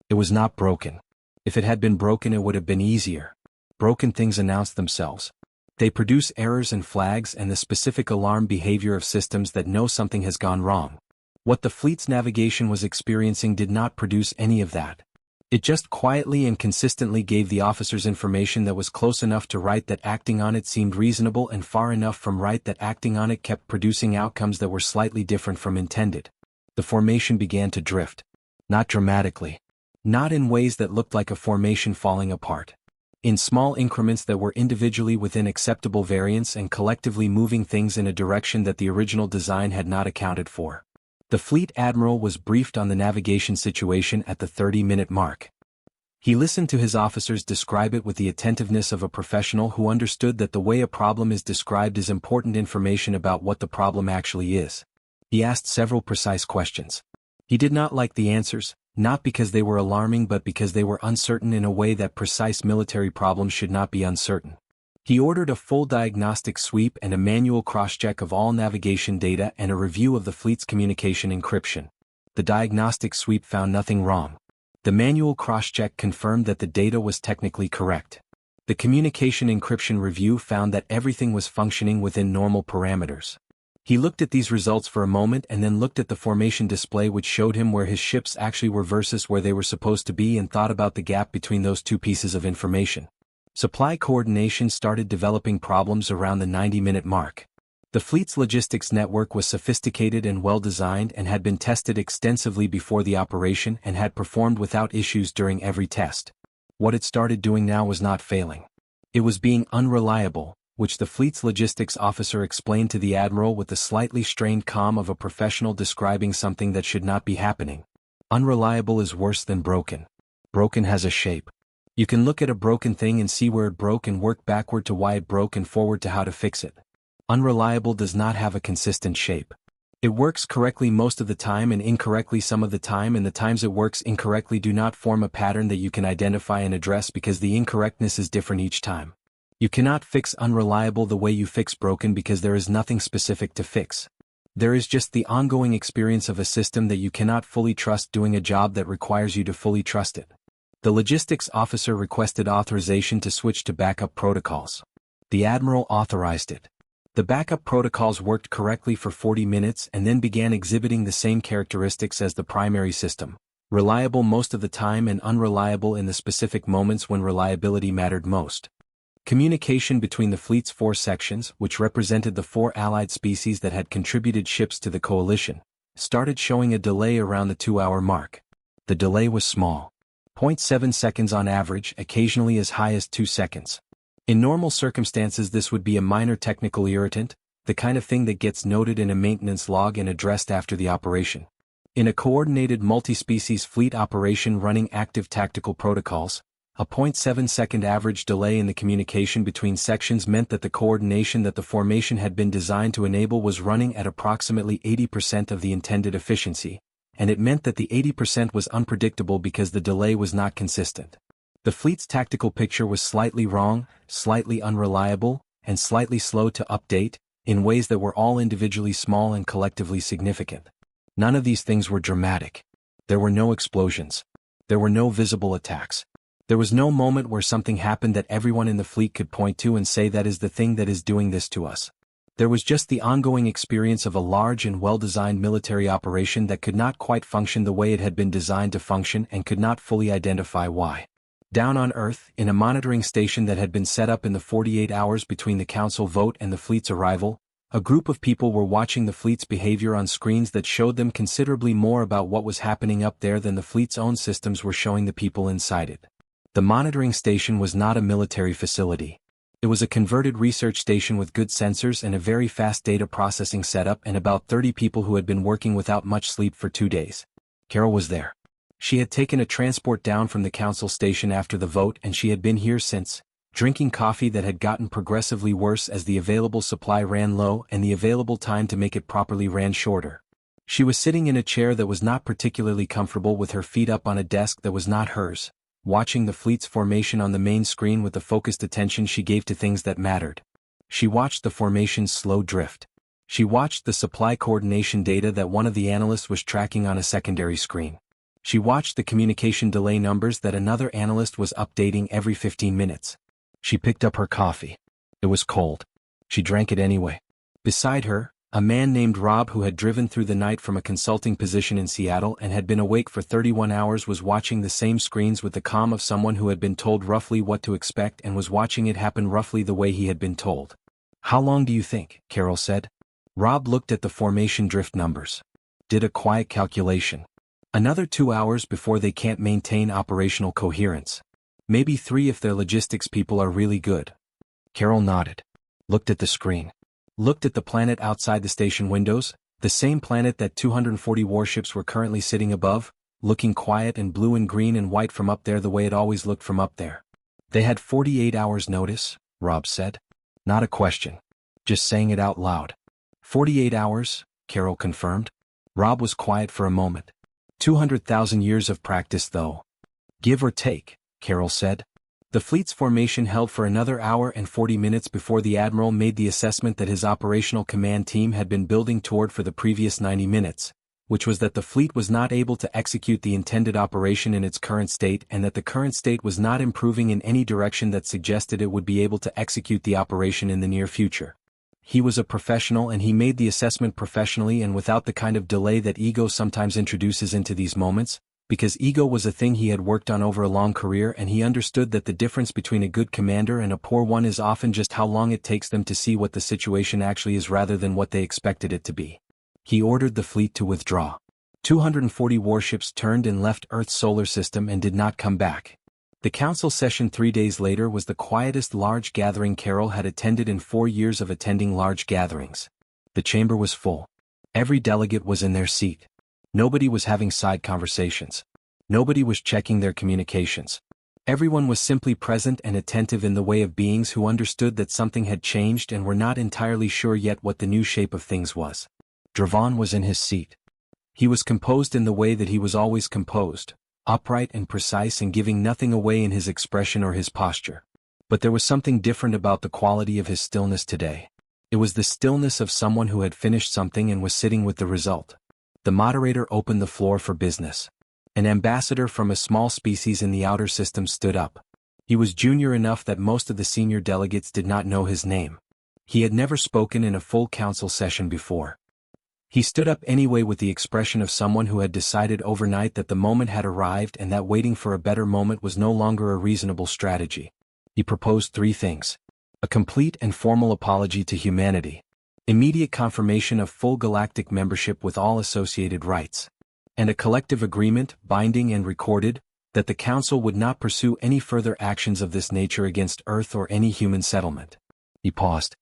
It was not broken. If it had been broken it would have been easier. Broken things announce themselves. They produce errors and flags and the specific alarm behavior of systems that know something has gone wrong. What the fleet's navigation was experiencing did not produce any of that. It just quietly and consistently gave the officers information that was close enough to right that acting on it seemed reasonable and far enough from right that acting on it kept producing outcomes that were slightly different from intended. The formation began to drift. Not dramatically. Not in ways that looked like a formation falling apart. In small increments that were individually within acceptable variance and collectively moving things in a direction that the original design had not accounted for. The fleet admiral was briefed on the navigation situation at the 30-minute mark. He listened to his officers describe it with the attentiveness of a professional who understood that the way a problem is described is important information about what the problem actually is. He asked several precise questions. He did not like the answers, not because they were alarming but because they were uncertain in a way that precise military problems should not be uncertain. He ordered a full diagnostic sweep and a manual cross-check of all navigation data and a review of the fleet's communication encryption. The diagnostic sweep found nothing wrong. The manual cross-check confirmed that the data was technically correct. The communication encryption review found that everything was functioning within normal parameters. He looked at these results for a moment and then looked at the formation display which showed him where his ships actually were versus where they were supposed to be and thought about the gap between those two pieces of information. Supply coordination started developing problems around the 90-minute mark. The fleet's logistics network was sophisticated and well-designed and had been tested extensively before the operation and had performed without issues during every test. What it started doing now was not failing. It was being unreliable, which the fleet's logistics officer explained to the admiral with the slightly strained calm of a professional describing something that should not be happening. Unreliable is worse than broken. Broken has a shape. You can look at a broken thing and see where it broke and work backward to why it broke and forward to how to fix it. Unreliable does not have a consistent shape. It works correctly most of the time and incorrectly some of the time, and the times it works incorrectly do not form a pattern that you can identify and address because the incorrectness is different each time. You cannot fix unreliable the way you fix broken because there is nothing specific to fix. There is just the ongoing experience of a system that you cannot fully trust doing a job that requires you to fully trust it. The logistics officer requested authorization to switch to backup protocols. The admiral authorized it. The backup protocols worked correctly for 40 minutes and then began exhibiting the same characteristics as the primary system, reliable most of the time and unreliable in the specific moments when reliability mattered most. Communication between the fleet's 4 sections, which represented the 4 allied species that had contributed ships to the coalition, started showing a delay around the 2-hour mark. The delay was small. 0.7 seconds on average, occasionally as high as 2 seconds. In normal circumstances this would be a minor technical irritant, the kind of thing that gets noted in a maintenance log and addressed after the operation. In a coordinated multi-species fleet operation running active tactical protocols, a 0.7-second average delay in the communication between sections meant that the coordination that the formation had been designed to enable was running at approximately 80% of the intended efficiency, and it meant that the 80% was unpredictable because the delay was not consistent. The fleet's tactical picture was slightly wrong, slightly unreliable, and slightly slow to update, in ways that were all individually small and collectively significant. None of these things were dramatic. There were no explosions. There were no visible attacks. There was no moment where something happened that everyone in the fleet could point to and say that is the thing that is doing this to us. There was just the ongoing experience of a large and well-designed military operation that could not quite function the way it had been designed to function and could not fully identify why. Down on Earth, in a monitoring station that had been set up in the 48 hours between the council vote and the fleet's arrival, a group of people were watching the fleet's behavior on screens that showed them considerably more about what was happening up there than the fleet's own systems were showing the people inside it. The monitoring station was not a military facility. It was a converted research station with good sensors and a very fast data processing setup and about 30 people who had been working without much sleep for 2 days. Carol was there. She had taken a transport down from the council station after the vote and she had been here since, drinking coffee that had gotten progressively worse as the available supply ran low and the available time to make it properly ran shorter. She was sitting in a chair that was not particularly comfortable with her feet up on a desk that was not hers, watching the fleet's formation on the main screen with the focused attention she gave to things that mattered. She watched the formation's slow drift. She watched the supply coordination data that one of the analysts was tracking on a secondary screen. She watched the communication delay numbers that another analyst was updating every 15 minutes. She picked up her coffee. It was cold. She drank it anyway. Beside her, a man named Rob who had driven through the night from a consulting position in Seattle and had been awake for 31 hours was watching the same screens with the calm of someone who had been told roughly what to expect and was watching it happen roughly the way he had been told. "How long do you think?" Carol said. Rob looked at the formation drift numbers. Did a quiet calculation. Another 2 hours before they can't maintain operational coherence. Maybe 3 if their logistics people are really good. Carol nodded. Looked at the screen. Looked at the planet outside the station windows, the same planet that 240 warships were currently sitting above, looking quiet and blue and green and white from up there the way it always looked from up there. They had 48 hours notice, Rob said. Not a question. Just saying it out loud. 48 hours, Carol confirmed. Rob was quiet for a moment. 200,000 years of practice though. Give or take, Carol said. The fleet's formation held for another hour and 40 minutes before the Admiral made the assessment that his operational command team had been building toward for the previous 90 minutes, which was that the fleet was not able to execute the intended operation in its current state and that the current state was not improving in any direction that suggested it would be able to execute the operation in the near future. He was a professional and he made the assessment professionally and without the kind of delay that ego sometimes introduces into these moments, because ego was a thing he had worked on over a long career and he understood that the difference between a good commander and a poor one is often just how long it takes them to see what the situation actually is rather than what they expected it to be. He ordered the fleet to withdraw. 240 warships turned and left Earth's solar system and did not come back. The council session 3 days later was the quietest large gathering Carol had attended in 4 years of attending large gatherings. The chamber was full. Every delegate was in their seat. Nobody was having side conversations. Nobody was checking their communications. Everyone was simply present and attentive in the way of beings who understood that something had changed and were not entirely sure yet what the new shape of things was. Dravon was in his seat. He was composed in the way that he was always composed, upright and precise and giving nothing away in his expression or his posture. But there was something different about the quality of his stillness today. It was the stillness of someone who had finished something and was sitting with the result. The moderator opened the floor for business. An ambassador from a small species in the outer system stood up. He was junior enough that most of the senior delegates did not know his name. He had never spoken in a full council session before. He stood up anyway with the expression of someone who had decided overnight that the moment had arrived and that waiting for a better moment was no longer a reasonable strategy. He proposed 3 things. A complete and formal apology to humanity. Immediate confirmation of full galactic membership with all associated rights. And a collective agreement, binding and recorded, that the Council would not pursue any further actions of this nature against Earth or any human settlement. He paused.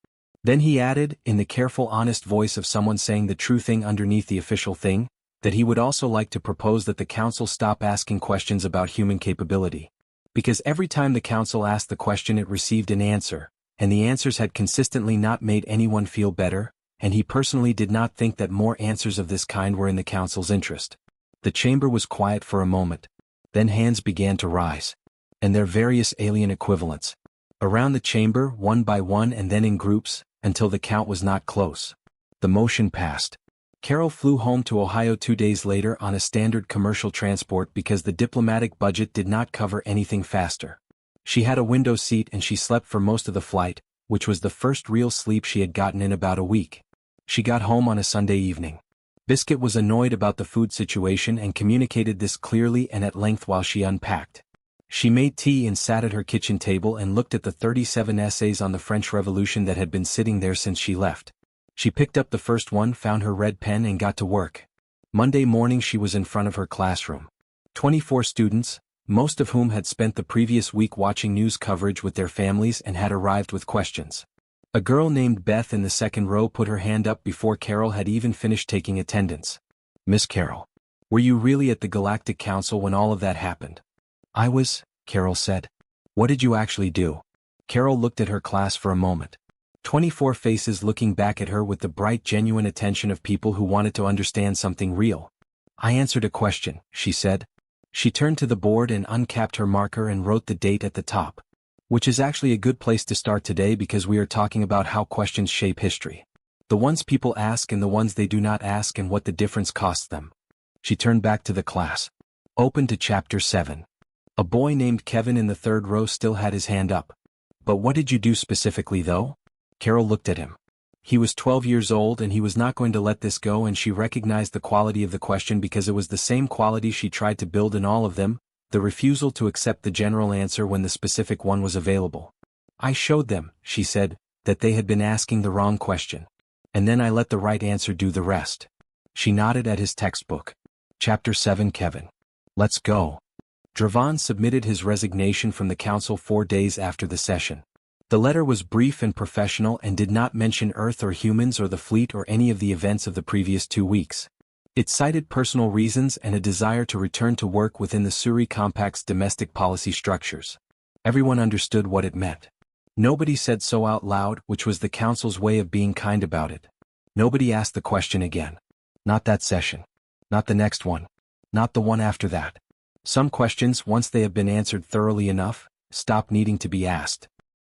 Then he added, in the careful honest voice of someone saying the true thing underneath the official thing, that he would also like to propose that the council stop asking questions about human capability. Because every time the council asked the question it received an answer, and the answers had consistently not made anyone feel better, and he personally did not think that more answers of this kind were in the council's interest. The chamber was quiet for a moment. Then hands began to rise. And their various alien equivalents. Around the chamber, one by one and then in groups, until the count was not close. The motion passed. Carol flew home to Ohio 2 days later on a standard commercial transport because the diplomatic budget did not cover anything faster. She had a window seat and she slept for most of the flight, which was the first real sleep she had gotten in about a week. She got home on a Sunday evening. Biscuit was annoyed about the food situation and communicated this clearly and at length while she unpacked. She made tea and sat at her kitchen table and looked at the 37 essays on the French Revolution that had been sitting there since she left. She picked up the first one, found her red pen and got to work. Monday morning she was in front of her classroom. 24 students, most of whom had spent the previous week watching news coverage with their families and had arrived with questions. A girl named Beth in the second row put her hand up before Carol had even finished taking attendance. "Miss Carol, were you really at the Galactic Council when all of that happened?" "I was," Carol said. "What did you actually do?" Carol looked at her class for a moment. 24 faces looking back at her with the bright, genuine attention of people who wanted to understand something real. "I answered a question," she said. She turned to the board and uncapped her marker and wrote the date at the top. Which is actually a good place to start today because we are talking about how questions shape history. The ones people ask and the ones they do not ask and what the difference costs them. She turned back to the class. Open to Chapter 7. A boy named Kevin in the third row still had his hand up. "But what did you do specifically though?" Carol looked at him. He was 12 years old and he was not going to let this go, and she recognized the quality of the question because it was the same quality she tried to build in all of them, the refusal to accept the general answer when the specific one was available. "I showed them," she said, "that they had been asking the wrong question. And then I let the right answer do the rest." She nodded at his textbook. Chapter 7. Kevin. Let's go. Dravon submitted his resignation from the council 4 days after the session. The letter was brief and professional and did not mention Earth or humans or the fleet or any of the events of the previous 2 weeks. It cited personal reasons and a desire to return to work within the Surrey Compact's domestic policy structures. Everyone understood what it meant. Nobody said so out loud, which was the council's way of being kind about it. Nobody asked the question again. Not that session. Not the next one. Not the one after that. Some questions, once they have been answered thoroughly enough, stop needing to be asked.